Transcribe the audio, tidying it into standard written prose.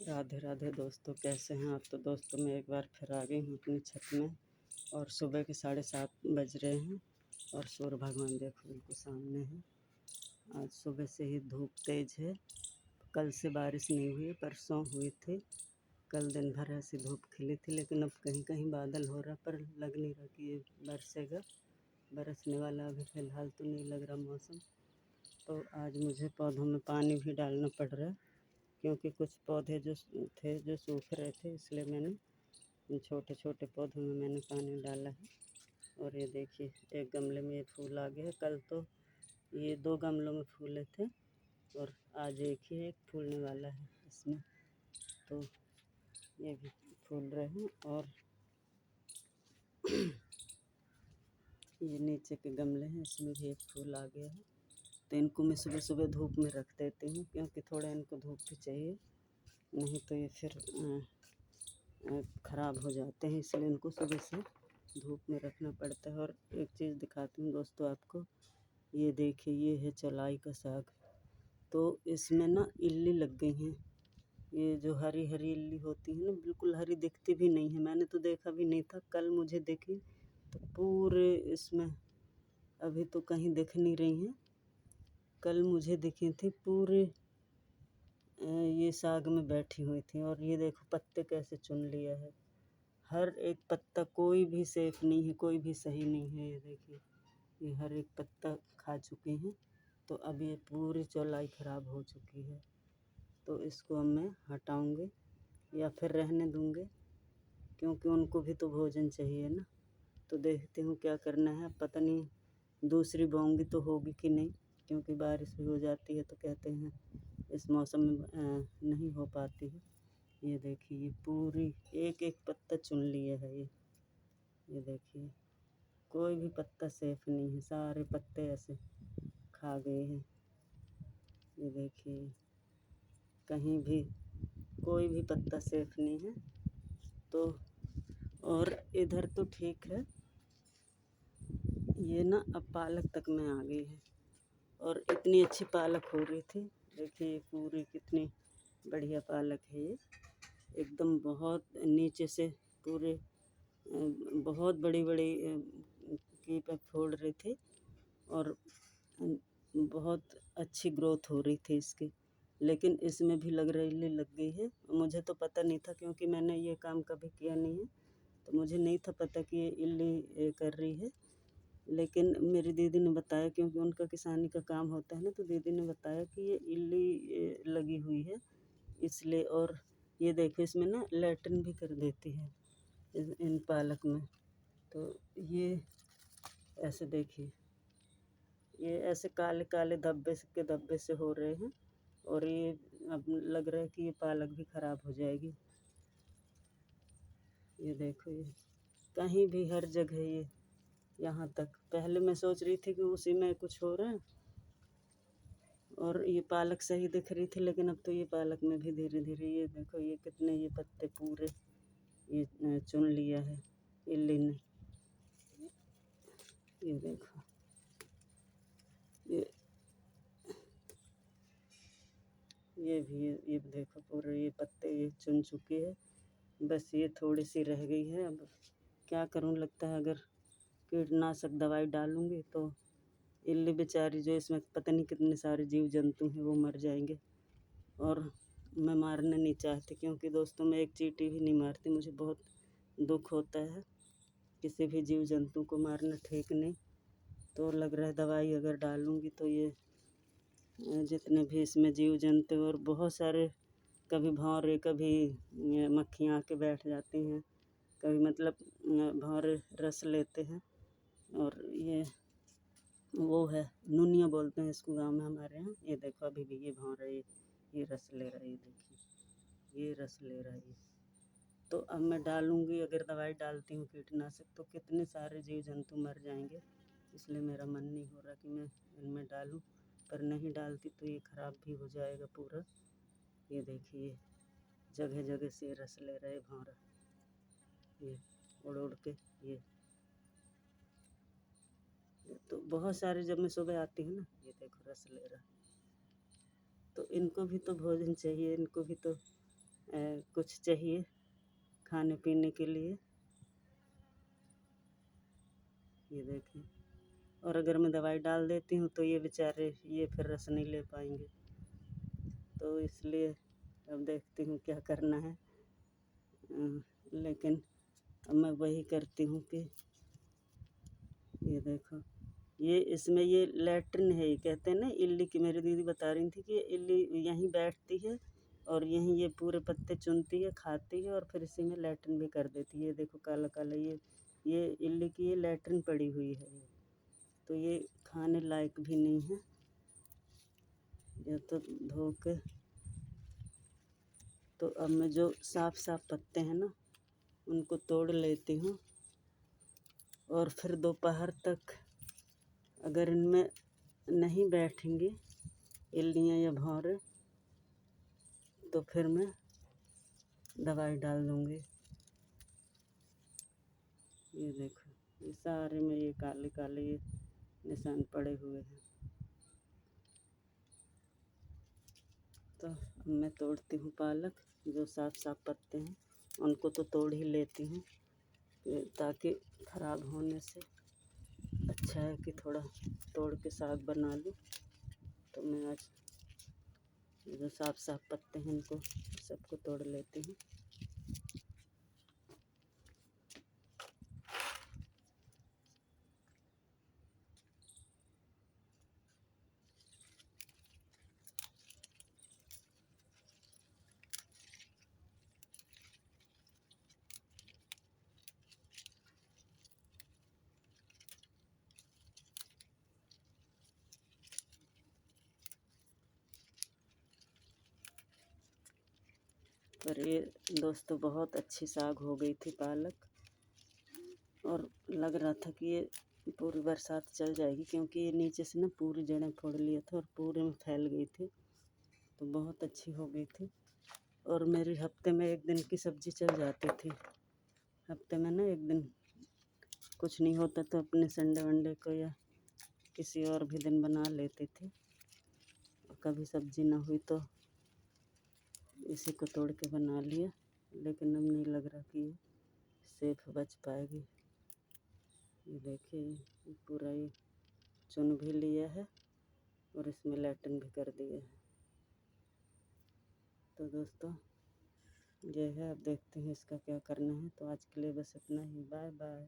राधे राधे दोस्तों, कैसे हैं आप। तो दोस्तों मैं एक बार फिर आ गई हूँ अपनी छत में और सुबह के 7:30 बज रहे हैं और सूर्य भगवान देखो बिल्कुल सामने है। आज सुबह से ही धूप तेज है। कल से बारिश नहीं हुई, परसों हुई थी। कल दिन भर ऐसी धूप खिली थी, लेकिन अब कहीं कहीं बादल हो रहा, पर लग नहीं रहा कि ये बरसेगा। बरसने वाला अभी फ़िलहाल तो नहीं लग रहा मौसम। तो आज मुझे पौधों में पानी भी डालना पड़ रहा है, क्योंकि कुछ पौधे जो थे जो सूख रहे थे, इसलिए मैंने छोटे छोटे पौधों में मैंने पानी डाला है। और ये देखिए, एक गमले में ये फूल आ गए हैं। कल तो ये 2 गमलों में फूले थे और आज एक फूलने वाला है इसमें। तो ये भी फूल रहे हैं और ये नीचे के गमले हैं, इसमें भी एक फूल आ गया है। तो इनको मैं सुबह सुबह धूप में रख देती हूँ, क्योंकि थोड़ा इनको धूप भी चाहिए, नहीं तो ये फिर ख़राब हो जाते हैं। इसलिए इनको सुबह से धूप में रखना पड़ता है। और एक चीज़ दिखाती हूँ दोस्तों आपको, ये देखिए, ये है चौलाई का साग। तो इसमें ना इल्ली लग गई हैं। ये जो हरी हरी इल्ली होती है ना, बिल्कुल हरी दिखती भी नहीं है। मैंने तो देखा भी नहीं था, कल मुझे दिखी। तो पूरे इसमें अभी तो कहीं दिख नहीं रही हैं, कल मुझे दिखी थी पूरे ये साग में बैठी हुई थी। और ये देखो पत्ते कैसे चुन लिया है। हर एक पत्ता, कोई भी सेफ नहीं है, कोई भी सही नहीं है। ये देखिए, ये हर एक पत्ता खा चुकी हैं। तो अब ये पूरी चौलाई ख़राब हो चुकी है। तो इसको अब मैं हटाऊँगी या फिर रहने दूँगी, क्योंकि उनको भी तो भोजन चाहिए ना। तो देखती हूँ क्या करना है। पता नहीं दूसरी बोऊँगी तो होगी कि नहीं, क्योंकि बारिश भी हो जाती है तो कहते हैं इस मौसम में नहीं हो पाती है। ये देखिए, ये पूरी एक एक पत्ता चुन लिया है ये देखिए, कोई भी पत्ता सेफ नहीं है, सारे पत्ते ऐसे खा गए हैं। ये देखिए, कहीं भी कोई भी पत्ता सेफ नहीं है। तो और इधर तो ठीक है, ये ना अब पालक तक में आ गई है और इतनी अच्छी पालक हो रही थी। देखिए पूरी कितनी बढ़िया पालक है ये, एकदम बहुत नीचे से पूरे बहुत बड़ी बड़ी की पे फोड़ रही थी और बहुत अच्छी ग्रोथ हो रही थी इसकी। लेकिन इसमें भी इल्ली लग गई है। मुझे तो पता नहीं था, क्योंकि मैंने ये काम कभी किया नहीं है, तो मुझे नहीं था पता कि ये इल्ली कर रही है। लेकिन मेरी दीदी ने बताया, क्योंकि उनका किसानी का काम होता है ना, तो दीदी ने बताया कि ये इल्ली लगी हुई है इसलिए। और ये देखो, इसमें ना लैट्रिन भी कर देती है इन पालक में। तो ये ऐसे देखिए, ये ऐसे काले काले धब्बे से हो रहे हैं और ये अब लग रहा है कि ये पालक भी ख़राब हो जाएगी। ये देखो, ये कहीं भी हर जगह ये, यहाँ तक। पहले मैं सोच रही थी कि उसी में कुछ हो रहा है और ये पालक सही दिख रही थी, लेकिन अब तो ये पालक में भी धीरे धीरे, ये देखो ये कितने ये पत्ते पूरे ये चुन लिया है इल्ली ने। ये देखो, ये ये भी ये देखो पूरे ये पत्ते ये चुन चुकी है। बस ये थोड़ी सी रह गई है। अब क्या करूं, लगता है अगर कीटनाशक दवाई डालूंगी तो इल्ली बेचारी, जो इसमें पता नहीं कितने सारे जीव जंतु हैं, वो मर जाएंगे। और मैं मारना नहीं चाहती, क्योंकि दोस्तों मैं एक चींटी भी नहीं मारती। मुझे बहुत दुख होता है, किसी भी जीव जंतु को मारना ठीक नहीं। तो लग रहा है दवाई अगर डालूंगी तो ये जितने भी इसमें जीव जंतु और बहुत सारे, कभी भँवरे, कभी मक्खियाँ आके बैठ जाती हैं, कभी मतलब भँवरे रस लेते हैं। और ये वो है नुनिया बोलते हैं इसको गांव में हमारे यहाँ। ये देखो अभी भी ये भँवरा ये रस ले रहा है, ये देखिए ये रस ले रहा है ये। तो अब मैं डालूंगी, अगर दवाई डालती हूँ कीटनाशक, तो कितने सारे जीव जंतु मर जाएंगे। इसलिए मेरा मन नहीं हो रहा कि मैं इनमें डालूं, पर नहीं डालती तो ये ख़राब भी हो जाएगा पूरा। ये देखिए, जगह जगह से रस ले रहे भँवरा, ये उड़ उड़ के ये तो बहुत सारे, जब मैं सुबह आती हूँ ना, ये देखो रस ले रहा। तो इनको भी तो भोजन चाहिए, इनको भी तो कुछ चाहिए खाने पीने के लिए। ये देखिए, और अगर मैं दवाई डाल देती हूँ तो ये बेचारे ये फिर रस नहीं ले पाएंगे, तो इसलिए अब देखती हूँ क्या करना है। लेकिन अब मैं वही करती हूँ कि ये देखो, ये इसमें ये लैट्रिन है, ये कहते हैं ना इल्ली की। मेरी दीदी बता रही थी कि इल्ली यहीं बैठती है और यहीं ये पूरे पत्ते चुनती है, खाती है और फिर इसी में लैट्रिन भी कर देती है। ये देखो काला काला ये इल्ली की ये लैट्रिन पड़ी हुई है, तो ये खाने लायक भी नहीं है। ये तो धो के, तो अब मैं जो साफ साफ पत्ते हैं ना उनको तोड़ लेती हूँ, और फिर दोपहर तक अगर इनमें नहीं बैठेंगे इल्लियाँ या भौरे तो फिर मैं दवाई डाल दूँगी। ये देखो, ये सारे में ये काले काले ये निशान पड़े हुए हैं। तो अब मैं तोड़ती हूँ पालक, जो साफ साफ पत्ते हैं उनको तो तोड़ ही लेती हूँ, ताकि ख़राब होने से अच्छा है कि थोड़ा तोड़ के साग बना लूँ। तो मैं आज जो साफ साफ पत्ते हैं इनको सबको तोड़ लेती हूँ। पर ये दोस्तों बहुत अच्छी साग हो गई थी पालक, और लग रहा था कि ये पूरी बरसात चल जाएगी, क्योंकि ये नीचे से ना पूरी जड़ें फोड़ लिए थे और पूरे में फैल गई थी, तो बहुत अच्छी हो गई थी। और मेरी हफ्ते में एक दिन की सब्ज़ी चल जाती थी। हफ्ते में ना एक दिन कुछ नहीं होता तो अपने संडे वनडे को या किसी और भी दिन बना लेती थी। और कभी सब्ज़ी ना हुई तो इसी को तोड़ के बना लिया, लेकिन अब नहीं लग रहा कि ये सेफ बच पाएगी। ये देखिए, ये पूरा ये चुन भी लिया है और इसमें लैट्रिन भी कर दिया है। तो दोस्तों ये है, अब देखते हैं इसका क्या करना है। तो आज के लिए बस इतना ही, बाय बाय।